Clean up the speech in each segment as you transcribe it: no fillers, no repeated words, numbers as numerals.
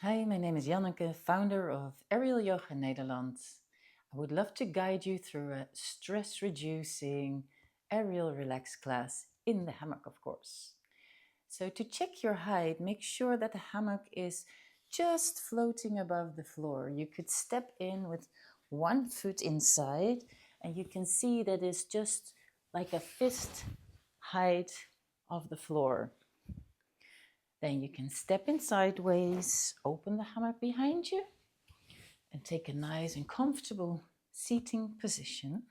Hi, my name is Janneke, founder of Aerial Yoga Nederland. I would love to guide you through a stress-reducing aerial relax class in the hammock, of course. So to check your height, make sure that the hammock is just floating above the floor. You could step in with one foot inside and you can see that it's just like a fist height of the floor. Then you can step in sideways, open the hammock behind you, and take a nice and comfortable seating position.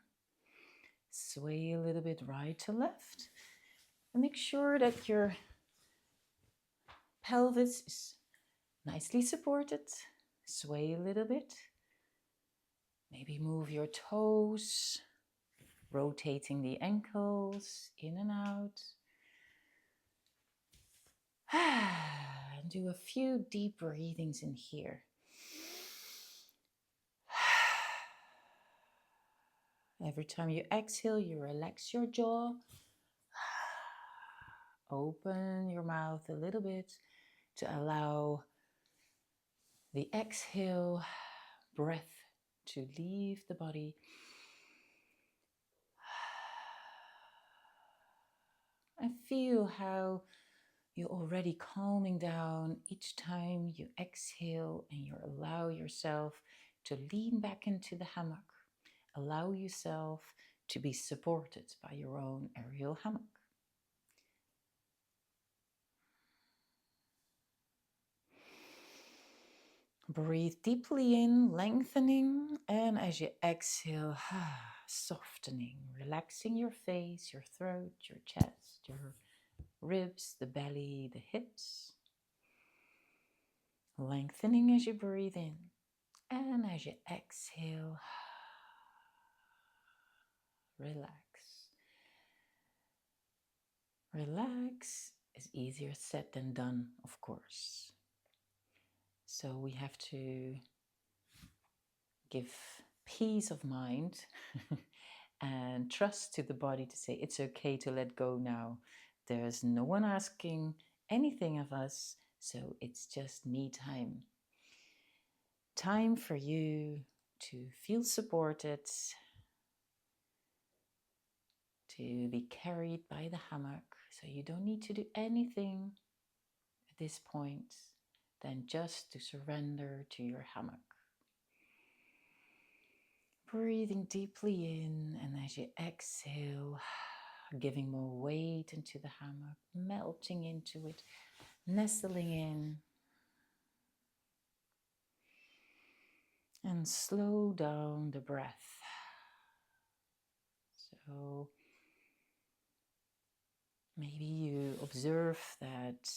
Sway a little bit right to left. And make sure that your pelvis is nicely supported. Sway a little bit. Maybe move your toes, rotating the ankles in and out. And do a few deep breathings in here. Every time you exhale, you relax your jaw. Open your mouth a little bit to allow the exhale breath to leave the body. And feel how you're already calming down each time you exhale and you allow yourself to lean back into the hammock. Allow yourself to be supported by your own aerial hammock. Breathe deeply in, lengthening, and as you exhale, softening, relaxing your face, your throat, your chest, your ribs, the belly, the hips. Lengthening as you breathe in, and as you exhale, relax. Relax is easier said than done, of course. So we have to give peace of mind and trust to the body to say it's okay to let go now. There's no one asking anything of us, so it's just me time. Time for you to feel supported, to be carried by the hammock. So you don't need to do anything at this point than just to surrender to your hammock. Breathing deeply in, and as you exhale, giving more weight into the hammock, melting into it, nestling in. And slow down the breath. So maybe you observe that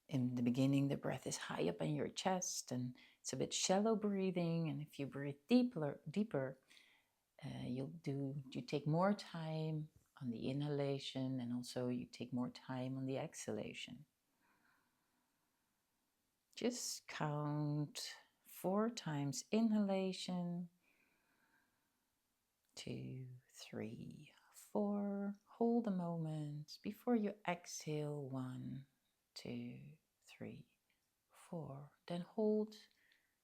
in the beginning the breath is high up in your chest and it's a bit shallow breathing, and if you breathe deeper, you take more time on the inhalation and also you take more time on the exhalation. Just count 4 times inhalation, 2, 3, 4. Hold a moment before you exhale. 1, 2, 3, 4. Then hold.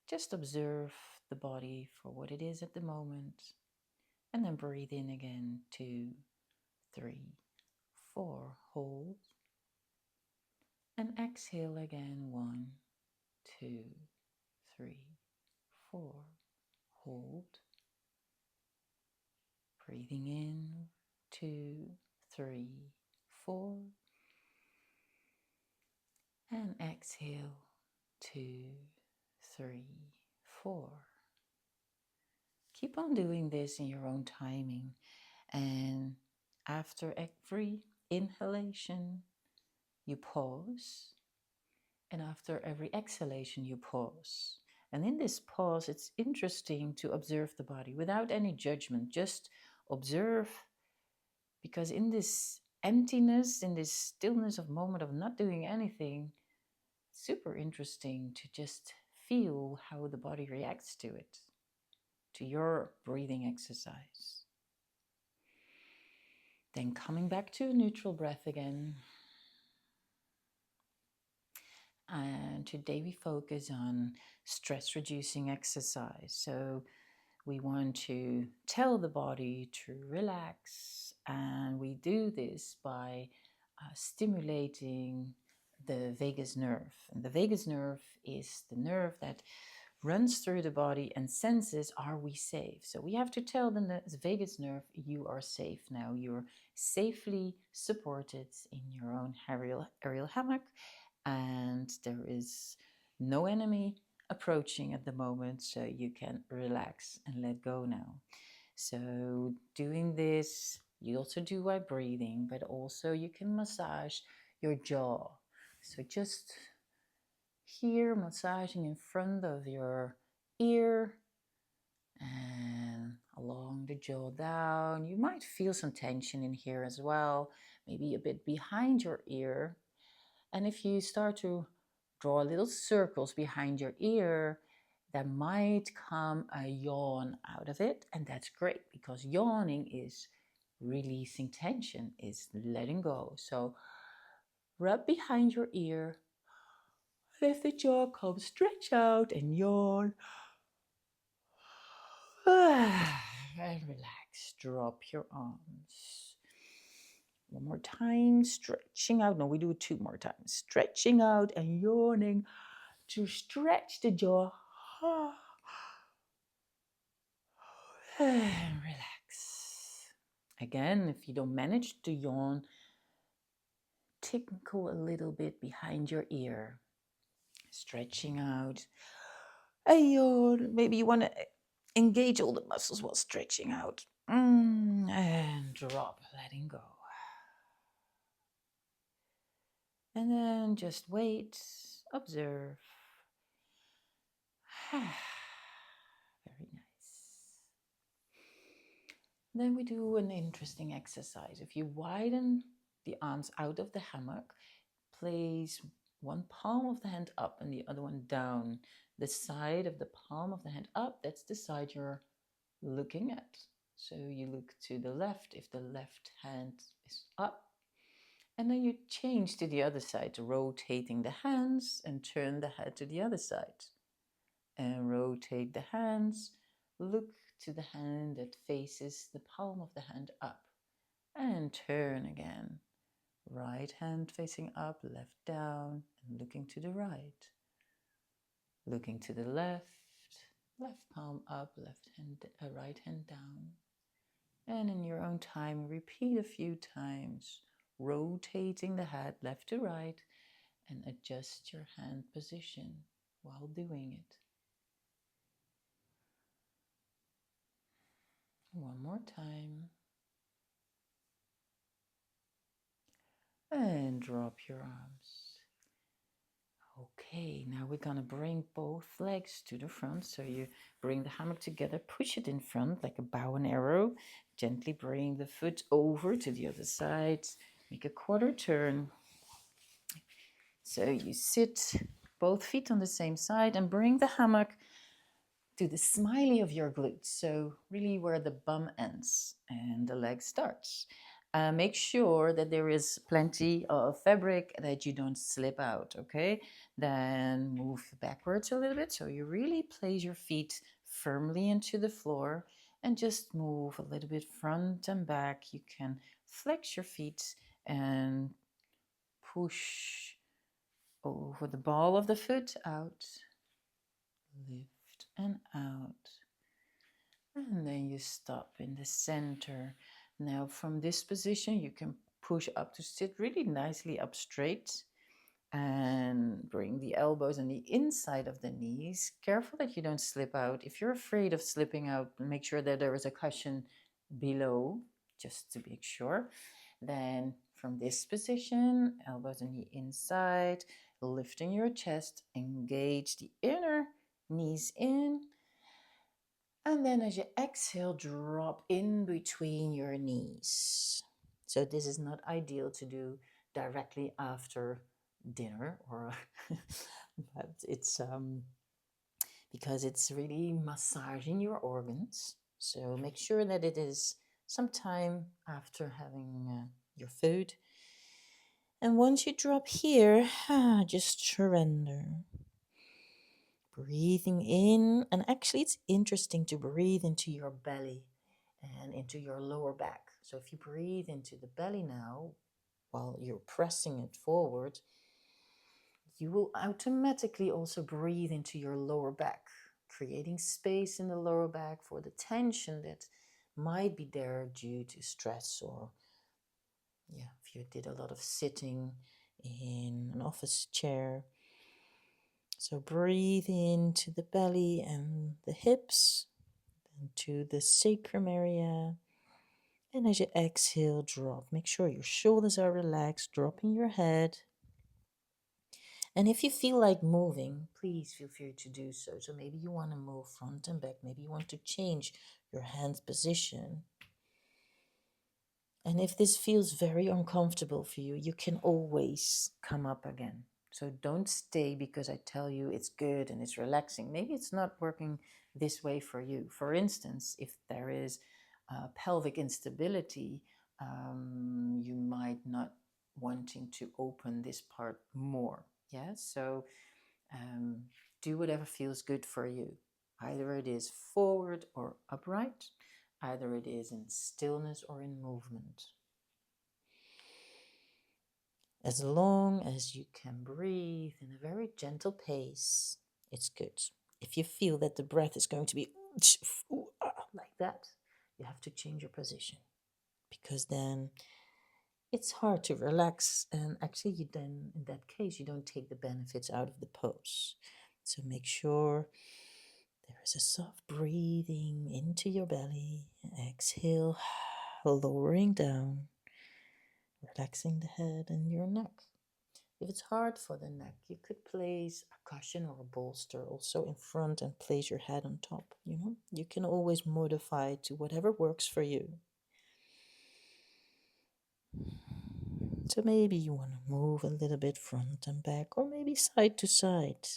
Just observe the body for what it is at the moment. And then breathe in again. 2, 3, 4. Hold. And exhale again. 1, 2, 3, 4. Hold. Breathing in. 2, 3, 4. And exhale. 2, 3, 4. Keep on doing this in your own timing. And after every inhalation, you pause. And after every exhalation, you pause. And in this pause, it's interesting to observe the body without any judgment. Just observe, because in this emptiness, in this stillness of moment of not doing anything, super interesting to just feel how the body reacts to it, to your breathing exercise. Then coming back to a neutral breath again. And today we focus on stress reducing exercise. So we want to tell the body to relax, and we do this by stimulating the vagus nerve. And the vagus nerve is the nerve that runs through the body and senses, are we safe? So we have to tell the vagus nerve, you are safe now. You're safely supported in your own aerial hammock, and there is no enemy approaching at the moment, so you can relax and let go now. So doing this, you also do by breathing, but also you can massage your jaw. So just here, massaging in front of your ear and along the jaw down. You might feel some tension in here as well, maybe a bit behind your ear. And if you start to draw little circles behind your ear, there might come a yawn out of it. And that's great, because yawning is releasing tension, is letting go. So rub behind your ear, lift the jaw, come stretch out and yawn. And relax, drop your arms. One more time, stretching out. No, we do it 2 more times. Stretching out and yawning to stretch the jaw. And relax. Again, if you don't manage to yawn, tickle a little bit behind your ear. Stretching out. And yawn. Maybe you want to engage all the muscles while stretching out. And drop, letting go. And then just wait, observe. Very nice. Then we do an interesting exercise. If you widen the arms out of the hammock, place one palm of the hand up and the other one down. The side of the palm of the hand up, that's the side you're looking at. So you look to the left if the left hand is up. And then you change to the other side, rotating the hands and turn the head to the other side. And rotate the hands, look to the hand that faces the palm of the hand up. And turn again. Right hand facing up, left down, and looking to the right. Looking to the left, left palm up, right hand down. And in your own time, repeat a few times, rotating the head left to right, and adjust your hand position while doing it. One more time. And drop your arms. Okay, now we're gonna bring both legs to the front. So you bring the hammock together, push it in front like a bow and arrow. Gently bring the foot over to the other side. Make a quarter turn. So you sit both feet on the same side and bring the hammock to the smiley of your glutes. So really where the bum ends and the leg starts. Make sure that there is plenty of fabric, that you don't slip out, okay? Then move backwards a little bit. So you really place your feet firmly into the floor and just move a little bit front and back. You can flex your feet and push over the ball of the foot out. Lift and out. And then you stop in the center. Now from this position, you can push up to sit really nicely up straight and bring the elbows on the inside of the knees. Careful that you don't slip out. If you're afraid of slipping out, make sure that there is a cushion below, just to make sure. Then from this position, elbows on the inside, lifting your chest, engage the inner knees in. And then as you exhale, drop in between your knees. So this is not ideal to do directly after dinner, or but it's because it's really massaging your organs. So make sure that it is sometime after having your food. And once you drop here, just surrender. Breathing in, and actually it's interesting to breathe into your belly and into your lower back. So if you breathe into the belly now, while you're pressing it forward, you will automatically also breathe into your lower back, creating space in the lower back for the tension that might be there due to stress, or yeah, if you did a lot of sitting in an office chair. So breathe into the belly and the hips, and to the sacrum area. And as you exhale, drop. Make sure your shoulders are relaxed, dropping your head. And if you feel like moving, please feel free to do so. So maybe you want to move front and back. Maybe you want to change your hand position. And if this feels very uncomfortable for you, you can always come up again. So don't stay because I tell you it's good and it's relaxing. Maybe it's not working this way for you. For instance, if there is pelvic instability, you might not wanting to open this part more. Yeah, so um, do whatever feels good for you. Either it is forward or upright, either it is in stillness or in movement. As long as you can breathe in a very gentle pace, it's good. If you feel that the breath is going to be like that, you have to change your position, because then it's hard to relax, and actually you then, in that case, you don't take the benefits out of the pose. So make sure there is a soft breathing into your belly. Exhale, lowering down, relaxing the head and your neck. If it's hard for the neck, you could place a cushion or a bolster also in front and place your head on top. You can always modify it to whatever works for you. So maybe you want to move a little bit front and back, or maybe side to side.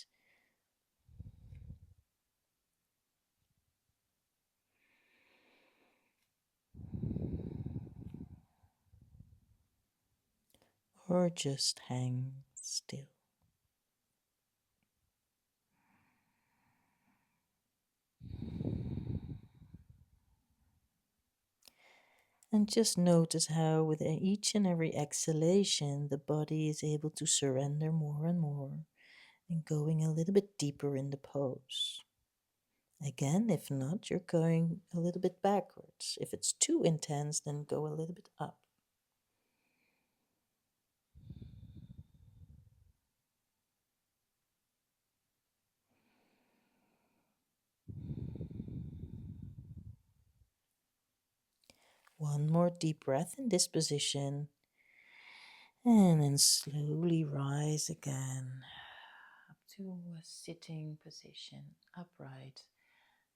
Or just hang still. And just notice how with each and every exhalation, the body is able to surrender more and more and going a little bit deeper in the pose. Again, if not, you're going a little bit backwards. If it's too intense, then go a little bit up. One more deep breath in this position. And then slowly rise again up to a sitting position, upright.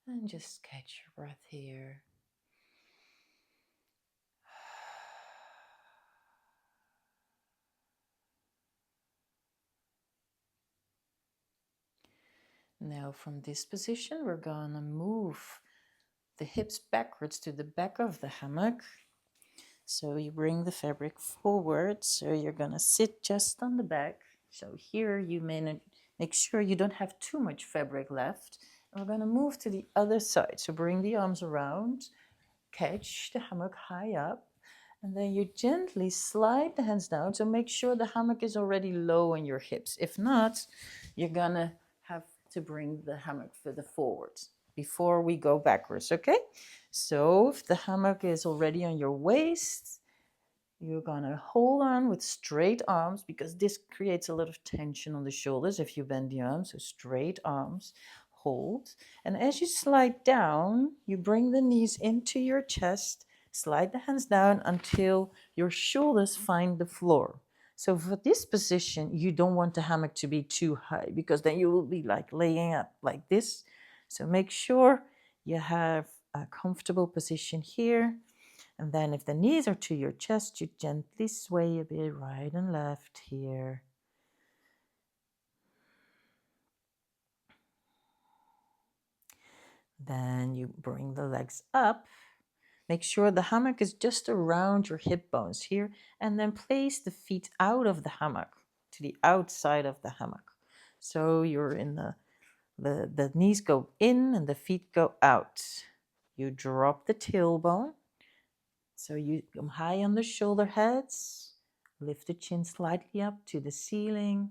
And just catch your breath here. Now from this position, we're gonna move the hips backwards to the back of the hammock. So you bring the fabric forward, so you're gonna sit just on the back. So here you may make sure you don't have too much fabric left. And we're gonna move to the other side. So bring the arms around, catch the hammock high up, and then you gently slide the hands down. So make sure the hammock is already low on your hips. If not, you're gonna have to bring the hammock further forward before we go backwards, okay? So if the hammock is already on your waist, you're gonna hold on with straight arms, because this creates a lot of tension on the shoulders if you bend the arms. So straight arms, hold. And as you slide down, you bring the knees into your chest, slide the hands down until your shoulders find the floor. So for this position, you don't want the hammock to be too high, because then you will be like laying up like this. So make sure you have a comfortable position here. And then if the knees are to your chest, you gently sway a bit right and left here. Then you bring the legs up. Make sure the hammock is just around your hip bones here. And then place the feet out of the hammock to the outside of the hammock. So you're in the The knees go in and the feet go out. You drop the tailbone. So you come high on the shoulder heads. Lift the chin slightly up to the ceiling.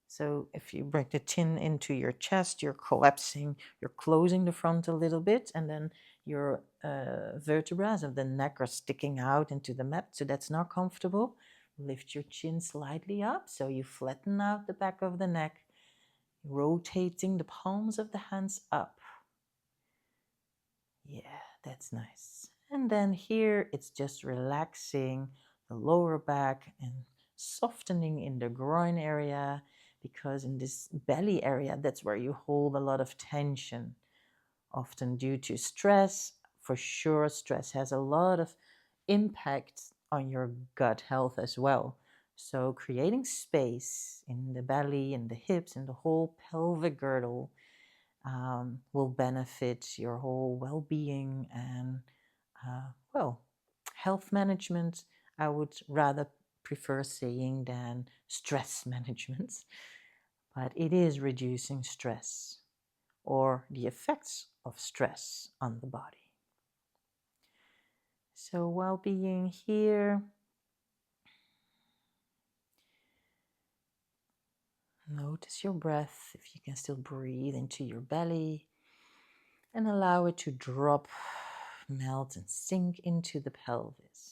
So if you bring the chin into your chest, you're collapsing, you're closing the front a little bit, and then your vertebrae of the neck are sticking out into the mat, so that's not comfortable. Lift your chin slightly up, so you flatten out the back of the neck, rotating the palms of the hands up. Yeah, that's nice. And then here it's just relaxing the lower back and softening in the groin area, because in this belly area, that's where you hold a lot of tension, often due to stress. For sure, stress has a lot of impact on your gut health as well. So creating space in the belly, in the hips, in the whole pelvic girdle will benefit your whole well-being and well, health management. I would rather prefer saying than stress management, but it is reducing stress or the effects of stress on the body. So while being here, notice your breath, if you can still breathe into your belly, and allow it to drop, melt, and sink into the pelvis.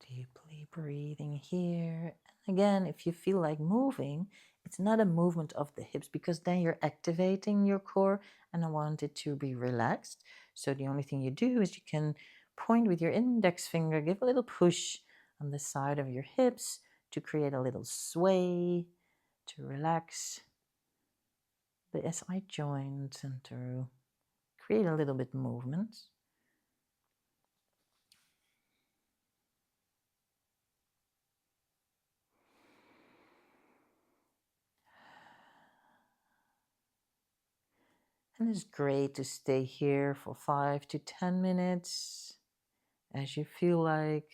Deeply breathing here. And again, if you feel like moving, it's not a movement of the hips, because then you're activating your core and I want it to be relaxed. So the only thing you do is you can point with your index finger, give a little push on the side of your hips to create a little sway, to relax the SI joint and to create a little bit movement. And it's great to stay here for 5 to 10 minutes as you feel like,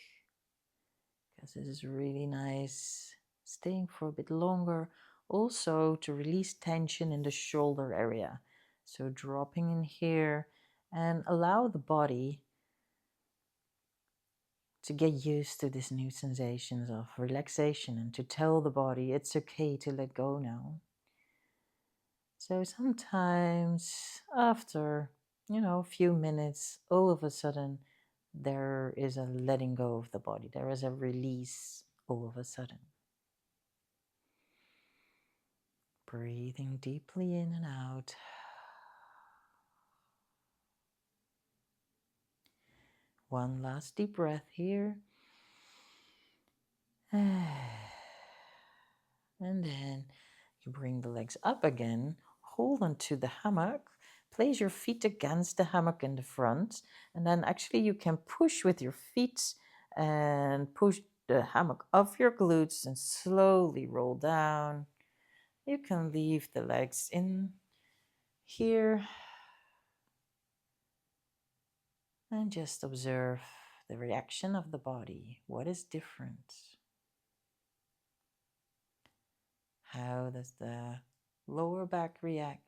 because this is really nice. Staying for a bit longer, also to release tension in the shoulder area. So dropping in here and allow the body to get used to these new sensations of relaxation and to tell the body it's okay to let go now. So sometimes after, a few minutes, all of a sudden, there is a letting go of the body. There is a release all of a sudden. Breathing deeply in and out. One last deep breath here. And then you bring the legs up again, hold onto the hammock, place your feet against the hammock in the front, and then actually you can push with your feet and push the hammock off your glutes and slowly roll down. You can leave the legs in here and just observe the reaction of the body. What is different? How does the lower back react?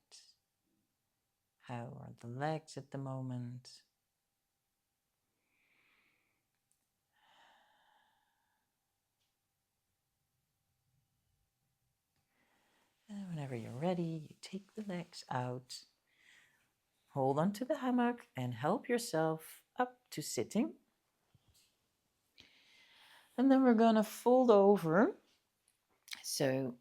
How are the legs at the moment? And whenever you're ready, you take the legs out, hold onto the hammock, and help yourself up to sitting. And then we're gonna fold over. So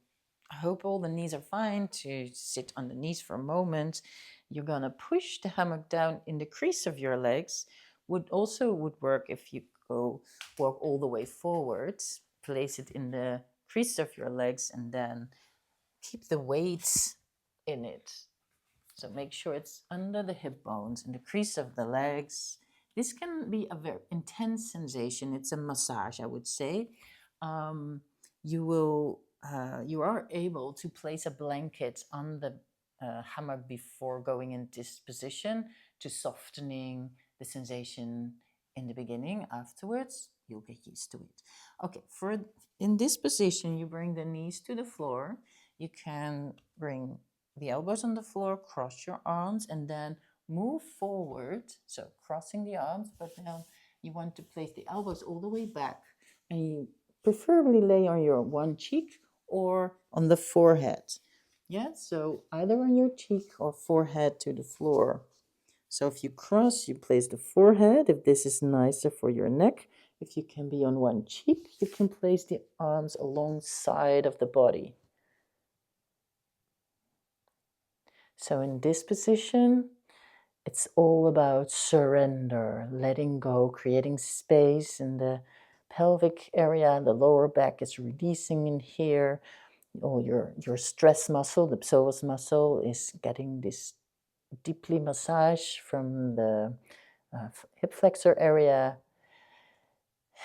I hope all the knees are fine to sit on the knees for a moment. You're gonna push the hammock down in the crease of your legs. Would work if you walk all the way forwards. Place it in the crease of your legs and then keep the weights in it. So make sure it's under the hip bones and the crease of the legs. This can be a very intense sensation. It's a massage, I would say. you are able to place a blanket on the hammock before going in this position to softening the sensation in the beginning. Afterwards, you'll get used to it. Okay, for in this position, you bring the knees to the floor. You can bring the elbows on the floor, cross your arms, and then move forward. So crossing the arms, but now you want to place the elbows all the way back, and you preferably lay on your one cheek or on the forehead. Yeah, so either on your cheek or forehead to the floor. So if you cross, you place the forehead, if this is nicer for your neck. If you can be on one cheek, you can place the arms alongside of the body. So in this position, it's all about surrender, letting go, creating space in the pelvic area. The lower back is releasing in here. All your stress muscle, the psoas muscle, is getting this deeply massage from the hip flexor area.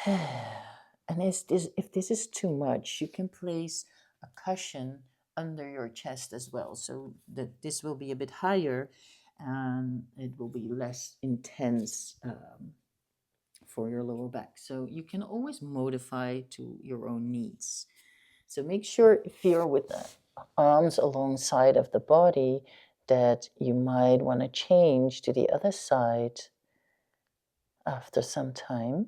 And if this is too much, you can place a cushion under your chest as well, so that this will be a bit higher and it will be less intense for your lower back. So you can always modify to your own needs. So make sure if you're with the arms alongside of the body that you might want to change to the other side after some time.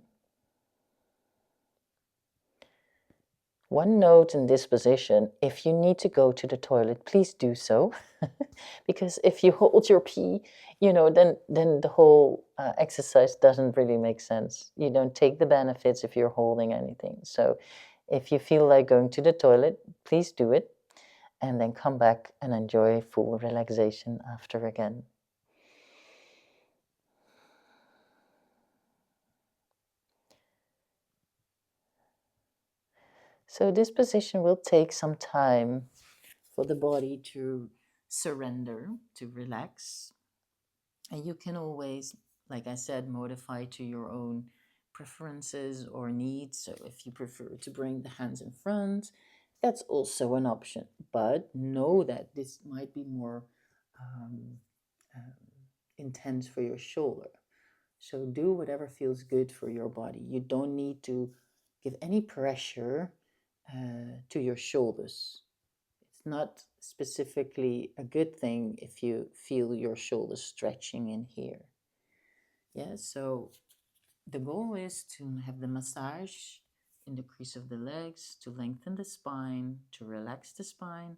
One note in this position: if you need to go to the toilet, please do so. Because if you hold your pee, then the whole exercise doesn't really make sense. You don't take the benefits if you're holding anything. So if you feel like going to the toilet, please do it, and then come back and enjoy full relaxation after again. So this position will take some time for the body to surrender, to relax. And you can always, like I said, modify to your own preferences or needs. So if you prefer to bring the hands in front, that's also an option. But know that this might be more um, um, intense for your shoulder. So do whatever feels good for your body. You don't need to give any pressure to your shoulders. It's not specifically a good thing if you feel your shoulders stretching in here. Yeah, so the goal is to have the massage in the crease of the legs, to lengthen the spine, to relax the spine,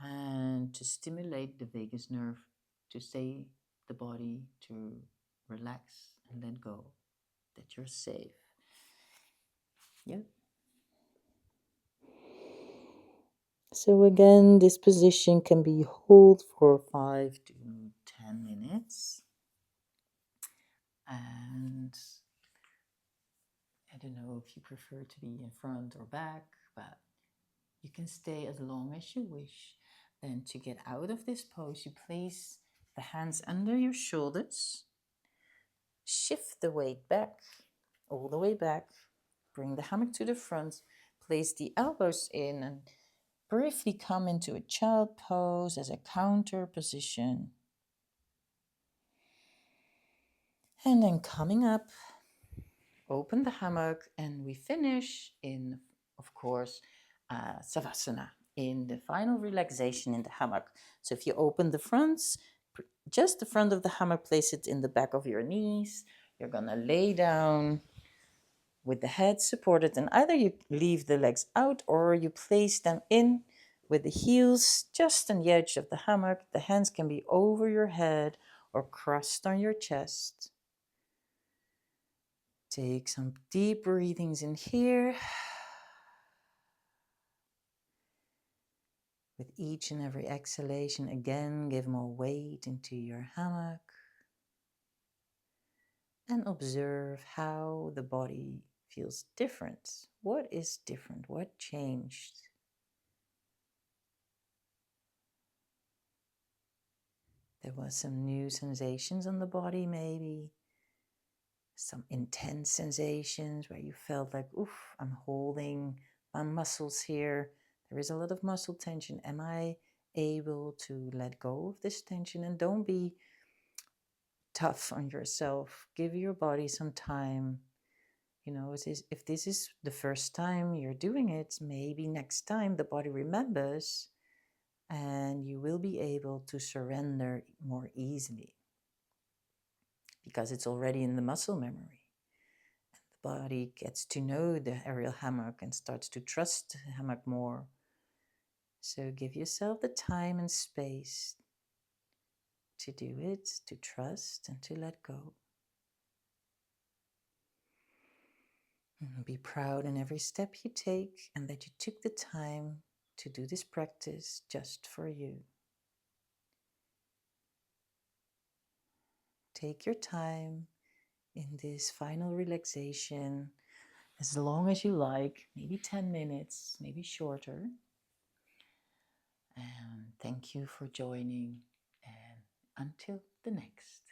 and to stimulate the vagus nerve, to say the body to relax and let go, that you're safe. Yeah. So again, this position can be held for 5 to 10 minutes. And I don't know if you prefer to be in front or back, but you can stay as long as you wish. Then to get out of this pose, you place the hands under your shoulders, shift the weight back, all the way back, bring the hammock to the front, place the elbows in, and briefly come into a child pose as a counter position. And then coming up, open the hammock, and we finish in, of course, Savasana, in the final relaxation in the hammock. So if you open the fronts, just the front of the hammock, place it in the back of your knees. You're gonna lay down with the head supported, and either you leave the legs out or you place them in with the heels just on the edge of the hammock. The hands can be over your head or crossed on your chest. Take some deep breathings in here. With each and every exhalation, again, give more weight into your hammock. And observe how the body feels different. What is different? What changed? There was some new sensations on the body, maybe. Some intense sensations where you felt like, oof, I'm holding my muscles here. There is a lot of muscle tension. Am I able to let go of this tension? And don't be tough on yourself. Give your body some time. You know, if this is the first time you're doing it, maybe next time the body remembers and you will be able to surrender more easily because it's already in the muscle memory. The body gets to know the aerial hammock and starts to trust the hammock more. So give yourself the time and space to do it, to trust and to let go. And be proud in every step you take and that you took the time to do this practice just for you. Take your time in this final relaxation as long as you like, maybe 10 minutes, maybe shorter. And thank you for joining, and until the next.